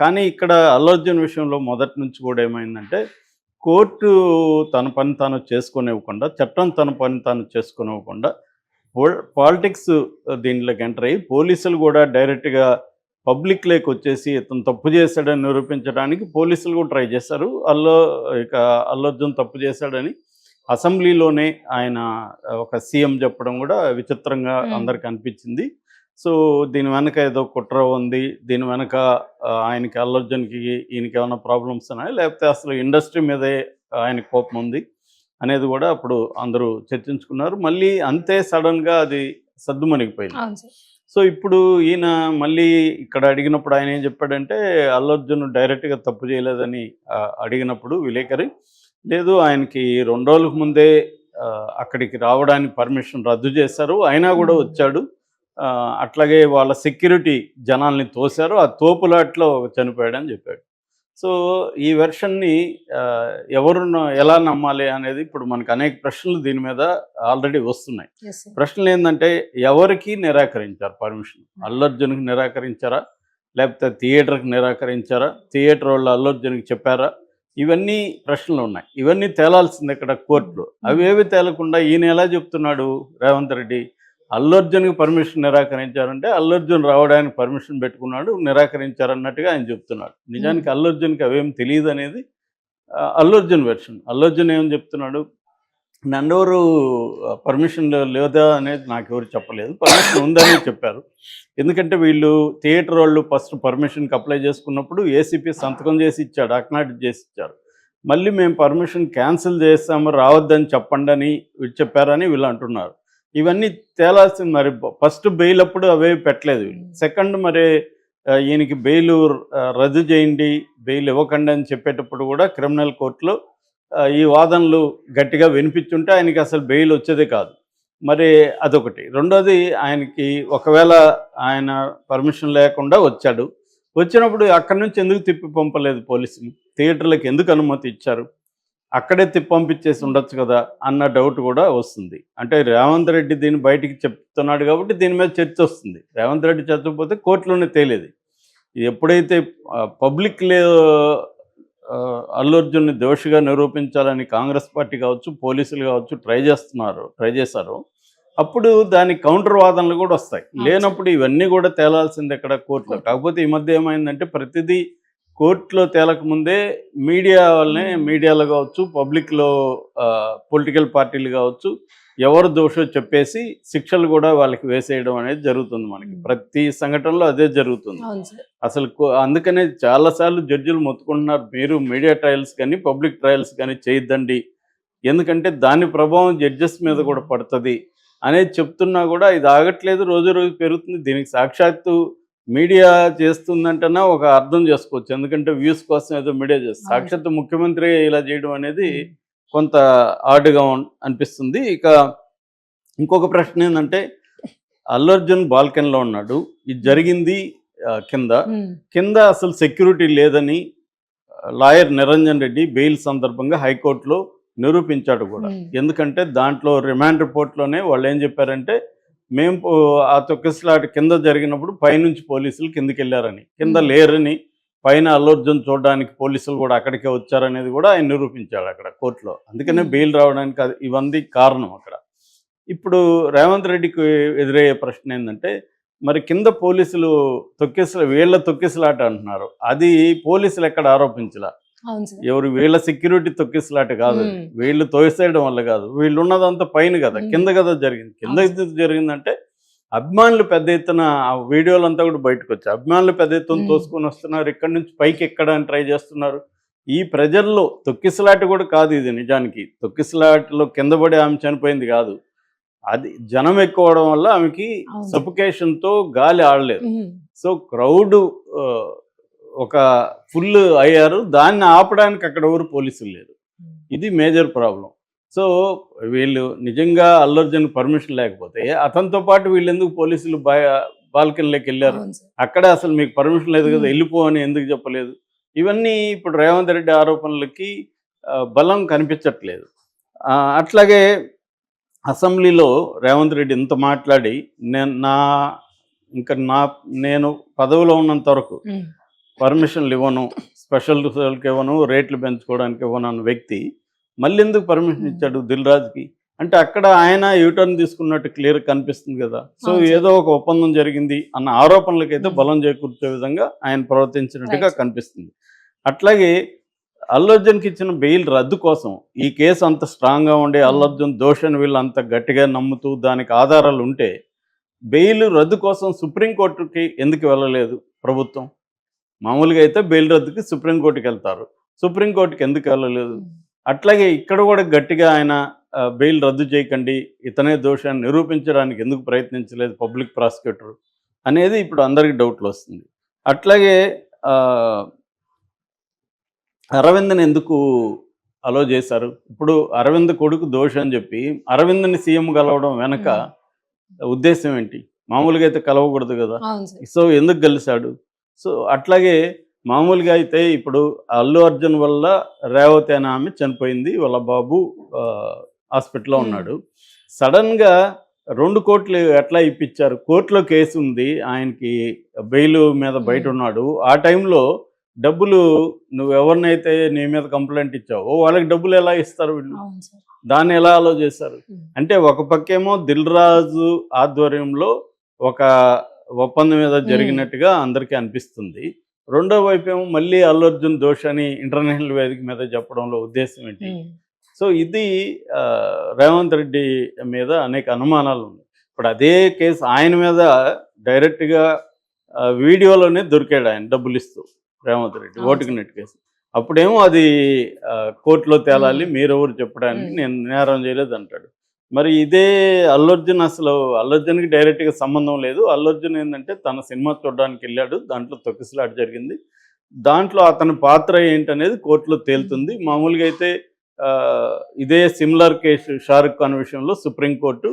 కానీ ఇక్కడ అల్లు అర్జున్ విషయంలో మొదటి నుంచి కూడా ఏమైందంటే, కోర్టు తన పని తాను చేసుకోనివ్వకుండా, చట్టం తన పని తాను చేసుకోనివ్వకుండా, పాలిటిక్స్ దీంట్లోకి ఎంటర్ అయ్యి, పోలీసులు కూడా డైరెక్ట్‌గా పబ్లిక్‌లోకి వచ్చేసి ఇతను తప్పు చేశాడని నిరూపించడానికి పోలీసులు కూడా ట్రై చేశారు. ఇక అల్లు అర్జున్ తప్పు చేశాడని అసెంబ్లీలోనే ఆయన ఒక సీఎం చెప్పడం కూడా విచిత్రంగా హ్మ్. అందరికి అనిపించింది. సో, దీని వెనక ఏదో కుట్ర ఉంది. దీని వెనక ఆయనకి అల్లు అర్జున్‌కి ఈయనకి ఏమైనా ప్రాబ్లమ్స్ ఉన్నాయా? లేకపోతే అసలు ఇండస్ట్రీ మీదే ఆయనకి కోపం ఉంది అనేది కూడా అప్పుడు అందరూ చర్చించుకున్నారు. మళ్ళీ అంతే సడెన్‌గా అది సద్దుమణిగిపోయింది. అవును సార్. సో, ఇప్పుడు ఈయన మళ్ళీ ఇక్కడ అడిగినప్పుడు ఆయన ఏం చెప్పాడంటే, అల్లు అర్జున్ డైరెక్ట్‌గా తప్పు చేయలేదని అడిగినప్పుడు విలేకరి, లేదు ఆయనకి 2 రోజులకు ముందే అక్కడికి రావడానికి పర్మిషన్ రద్దు చేశారు. అయినా కూడా హ్మ్. వచ్చాడు. అట్లాగే వాళ్ళ సెక్యూరిటీ జనాల్ని తోశారు. ఆ తోపులాటలో చనిపోయాడని చెప్పాడు. సో, ఈ వెర్షన్‌ని ఎలా నమ్మాలి అనేది ఇప్పుడు మనకు అనేక ప్రశ్నలు దీని మీద ఆల్రెడీ వస్తున్నాయి. Yes sir. ప్రశ్నలేందంటే ఎవరికి నిరాకరించారు పర్మిషన్? అల్లు అర్జున్‌కి నిరాకరించారా? లేకపోతే థియేటర్‌కి నిరాకరించారా? థియేటర్ వాళ్ళు అల్లు అర్జున్‌కి చెప్పారా? ఇవన్నీ ప్రశ్నలున్నాయి. ఇవన్నీ తేలాల్సింది ఇక్కడ కోర్టులో. అవేవి తేలకుండా ఈయన ఎలా చెప్తున్నాడు రేవంత్ రెడ్డి? అల్లు అర్జున్‌కి పర్మిషన్ నిరాకరించారంటే, అల్లు అర్జున్ రావడానికి పర్మిషన్ పెట్టుకున్నాడు, నిరాకరించారన్నట్టుగా ఆయన చెప్తున్నాడు. హ్మ్. నిజానికి అల్లు అర్జున్‌కి అవేం తెలీదనేది అల్లు అర్జున్ వెర్షన్. అల్లు అర్జున్ ఏమని చెప్తున్నాడు? నన్నెవరు పర్మిషన్ లేదా అనేది నాకెవరు చెప్పలేదు. పర్మిషన్ ఉందని చెప్పారు. ఎందుకంటే వీళ్ళు థియేటర్ వాళ్ళు ఫస్ట్ పర్మిషన్‌కి అప్లై చేసుకున్నప్పుడు ఏసీపీ సంతకం చేసి ఇచ్చాడు. అక్నాలెడ్జ్ చేసి ఇచ్చారు. మళ్ళీ మేము పర్మిషన్ క్యాన్సిల్ చేస్తాము, రావద్దని చెప్పండని చెప్పారని వీళ్ళు అంటున్నారు. ఇవన్నీ తేలాల్సింది. మరి ఫస్ట్ బెయిల్ అప్పుడు అవేవి పెట్టలేదు వీళ్ళు. సెకండ్ మరి ఈయనకి బెయిల్ రద్దు చేయండి, బెయిల్ ఇవ్వకండి అని చెప్పేటప్పుడు కూడా క్రిమినల్ కోర్టులో ఈ వాదనలు గట్టిగా వినిపించుంటే ఆయనకి అసలు బెయిల్ వచ్చేదే కాదు. మరి అదొకటి. రెండోది, ఆయనకి ఒకవేళ ఆయన పర్మిషన్ లేకుండా వచ్చాడు. వచ్చినప్పుడు అక్కడి నుంచి ఎందుకు తిప్పి పంపలేదు పోలీసులు? థియేటర్‌లకి ఎందుకు అనుమతి ఇచ్చారు? అక్కడే పంపించేసి ఉండొచ్చు కదా అన్న డౌట్ కూడా వస్తుంది. అంటే రేవంత్ రెడ్డి దీన్ని బయటికి చెప్తున్నాడు కాబట్టి దీని మీద చర్చ వస్తుంది. రేవంత్ రెడ్డి చెప్పకపోతే కోర్టులోనే తేలేది. ఎప్పుడైతే పబ్లిక్‌లో అల్లు అర్జున్‌ని దోషిగా నిరూపించాలని కాంగ్రెస్ పార్టీ కావచ్చు, పోలీసులు కావచ్చు ట్రై చేశారో, అప్పుడు దానికి కౌంటర్ వాదనలు కూడా వస్తాయి. అవును సార్. లేనప్పుడు ఇవన్నీ కూడా తేలాల్సింది ఎక్కడ? కోర్టులో. కోర్టు. కాకపోతే ఈ మధ్య ఏమైందంటే ప్రతిదీ కోర్టులో తేలకముందే మీడియాలో కావచ్చు, పబ్లిక్‌లో పొలిటికల్ పార్టీలు కావచ్చు, ఎవరు దోషో చెప్పేసి శిక్షలు కూడా వాళ్ళకి వేసేయడం అనేది జరుగుతుంది మనకి. ప్రతి సంఘటనలో అదే జరుగుతుంది. అవును సార్. అసలు అందుకనే చాలా సార్లు జడ్జిలు మొత్తుకుంటున్నారు, మీరు మీడియా ట్రయల్స్ కానీ, పబ్లిక్ ట్రయల్స్ కానీ చేయొద్దండి. ఎందుకంటే దాని ప్రభావం జడ్జెస్ మీద కూడా పడుతుంది అనేది చెప్తున్నా కూడా ఇది ఆగట్లేదు. రోజు రోజు పెరుగుతుంది. దీనికి సాక్షాత్తు మీడియా చేస్తుందంటేనే ఒక అర్థం చేసుకోవచ్చు. ఎందుకంటే వ్యూస్ కోసం ఏదో మీడియా చేస్తుంది. అవును సార్. సాక్షాత్తు ముఖ్యమంత్రి ఇలా చేయడం అనేది కొంత ఆడ్‌గా అనిపిస్తుంది. ఇక ఇంకొక ప్రశ్న ఏందంటే, అల్లు అర్జున్ బాల్కనీలో ఉన్నాడు. ఇది జరిగింది కింద. హ్మ్. కింద అసలు సెక్యూరిటీ లేదని లాయర్ నిరంజన్ రెడ్డి బెయిల్ సందర్భంగా హైకోర్టులో నిరూపించాడు కూడా. ఎందుకంటే దాంట్లో రిమాండ్ రిపోర్ట్‌లోనే వాళ్ళేం చెప్పారంటే, మేము ఆ తొక్కిసలాట కింద జరిగినప్పుడు పైనుంచి పోలీసులు కిందకెళ్లారని, కింద లేరని, పైన అల్లు అర్జున్ చూడడానికి పోలీసులు కూడా అక్కడికే వచ్చారనేది కూడా ఆయన నిరూపించాడు అక్కడ కోర్టులో. అందుకనే బెయిల్ రావడానికి ఇవన్నీ కారణం అక్కడ. ఇప్పుడు రేవంత్ రెడ్డికి ఎదురయ్యే ప్రశ్న ఏందంటే, మరి కింద పోలీసులు వీళ్ళ తొక్కిసలాట అంటున్నారు. అది పోలీసులు ఎక్కడ ఆరోపించలా. అవును సార్. ఎవరు వీళ్ళ సెక్యూరిటీ తొక్కిసలాట కాదు. వీళ్ళు తోసేయడం వల్ల కాదు. వీళ్ళున్నదంతా పైన కదా, కింద కదా జరిగింది. కింద ఎందుకు జరిగిందంటే, అభిమానులు పెద్ద ఎత్తున ఆ వీడియోలంతా కూడా బయటకొచ్చాయి. అభిమానులు పెద్ద ఎత్తున తోసుకొని వస్తున్నారు. ఇక్కడి నుంచి పైకి ఎక్కడానికి ట్రై చేస్తున్నారు. ఈ ప్రజల్లో తొక్కిసలాట కూడా కాదు ఇది నిజానికి. తొక్కిసలాటలో కింద పడి ఆమె చనిపోయింది కాదు. అది జనం ఎక్కువడం వల్ల ఆమెకి సఫికేషన్‌తో గాలి ఆడలేదు. సో, క్రౌడ్ ఒక ఫుల్ అయ్యారు. దాన్ని ఆపడానికి అక్కడ ఎవరు పోలీసులు లేరు. ఇది మేజర్ ప్రాబ్లమ్. సో, వీళ్ళు నిజంగా అల్లు అర్జున్ పర్మిషన్ లేకపోతే అతనితో పాటు వీళ్ళెందుకు పోలీసులు బాల్కనీలోకి వెళ్ళారు? అవును సార్. అక్కడే అసలు మీకు పర్మిషన్ లేదు కదా, వెళ్ళిపో అని ఎందుకు చెప్పలేదు? ఇవన్నీ ఇప్పుడు రేవంత్ రెడ్డి ఆరోపణలకి బలం కనిపించట్లేదు. అట్లాగే అసెంబ్లీలో రేవంత్ రెడ్డి ఇంత మాట్లాడి, నేను పదవిలో ఉన్నంత వరకు పర్మిషన్లు ఇవ్వను, స్పెషల్ రిజర్వ్కి ఇవ్వను, రేట్లు పెంచుకోవడానికి ఇవ్వను అన్న వ్యక్తి మళ్ళీ ఎందుకు పర్మిషన్ ఇచ్చాడు దిల్ రాజుకి? అంటే అక్కడ ఆయన యూటర్న్ తీసుకున్నట్టు క్లియర్ కనిపిస్తుంది కదా. సో అవును సార్. ఏదో ఒక ఒప్పందం జరిగింది అన్న ఆరోపణలకైతే బలం చేకూర్చే విధంగా ఆయన ప్రవర్తించినట్టుగా రైట్. కనిపిస్తుంది. అట్లాగే అల్లు అర్జున్కి ఇచ్చిన బెయిల్ రద్దు కోసం ఈ కేసు అంత స్ట్రాంగ్గా ఉండి అల్లు అర్జున్ దోషని వీళ్ళు అంత గట్టిగా నమ్ముతూ దానికి ఆధారాలు ఉంటే బెయిల్ రద్దు కోసం సుప్రీంకోర్టుకి ఎందుకు వెళ్ళలేదు ప్రభుత్వం? మామూలుగా అయితే బెయిల్ రద్దుకి సుప్రీంకోర్టుకి వెళ్తారు, సుప్రీంకోర్టుకి ఎందుకు వెళ్ళలేదు? అట్లాగే ఇక్కడ కూడా గట్టిగా ఆయన బెయిల్ రద్దు చేయకండి, ఇతనే దోషాన్ని నిరూపించడానికి ఎందుకు ప్రయత్నించలేదు పబ్లిక్ ప్రాసిక్యూటర్ అనేది ఇప్పుడు అందరికీ డౌట్లు వస్తుంది. అట్లాగే ఆ, అరవింద్ని ఎందుకు అలో చేశారు? ఇప్పుడు అరవింద్ కొడుకు దోషి అని చెప్పి అరవింద్ని సీఎం కలవడం వెనక ఉద్దేశం ఏంటి? మామూలుగా అయితే కలవకూడదు కదా. అవును సార్. సో ఎందుకు కలిశాడు? సో అట్లాగే మామూలుగా అయితే ఇప్పుడు అల్లు అర్జున్ వల్ల రేవతి అనే ఆమె చనిపోయింది, వాళ్ళ బాబు హాస్పిటల్లో ఉన్నాడు. సడన్గా 2 కోట్లు ఎట్లా ఇప్పించారు? కోర్టులో కేసు ఉంది, ఆయనకి బెయిల్ మీద బయట ఉన్నాడు. ఆ టైంలో డబ్బులు నువ్వు ఎవరినైతే నీ మీద కంప్లైంట్ ఇచ్చావో వాళ్ళకి డబ్బులు ఎలా ఇస్తారు వీళ్ళు? అవును సార్. దాన్ని ఎలా అలో చేశారు? అంటే ఒక పక్కేమో దిల్ రాజు ఆధ్వర్యంలో ఒక ఒప్పందం మీద జరిగినట్టుగా అందరికీ అనిపిస్తుంది. రెండో వైపు ఏమో మళ్ళీ అల్లు అర్జున్ దోష్ అని ఇంటర్నేషనల్ వేదిక మీద చెప్పడంలో ఉద్దేశం ఏంటి? సో ఇది రేవంత్ రెడ్డి మీద అనేక అనుమానాలు ఉన్నాయి. ఇప్పుడు అదే కేసు ఆయన మీద డైరెక్ట్గా వీడియోలోనే దొరికాడు ఆయన డబ్బులు ఇస్తూ రేవంత్ రెడ్డి ఓటుకు నెట్ కేసు. అప్పుడేమో అది కోర్టులో తేలాలి, మీరెవరు చెప్పడానికి, నేను నేరం చేయలేదు అంటాడు. మరి ఇదే అల్లు అర్జున్ అసలు అల్లు అర్జున్కి డైరెక్ట్గా సంబంధం లేదు. అల్లు అర్జున్ ఏంటంటే తన సినిమా చూడడానికి వెళ్ళాడు, దాంట్లో తొక్కిసలాట జరిగింది, దాంట్లో అతని పాత్ర ఏంటనేది కోర్టులో తేలుతుంది. మామూలుగా అయితే ఇదే సిమిలర్ కేసు షారుఖ్ ఖాన్ విషయంలో సుప్రీంకోర్టు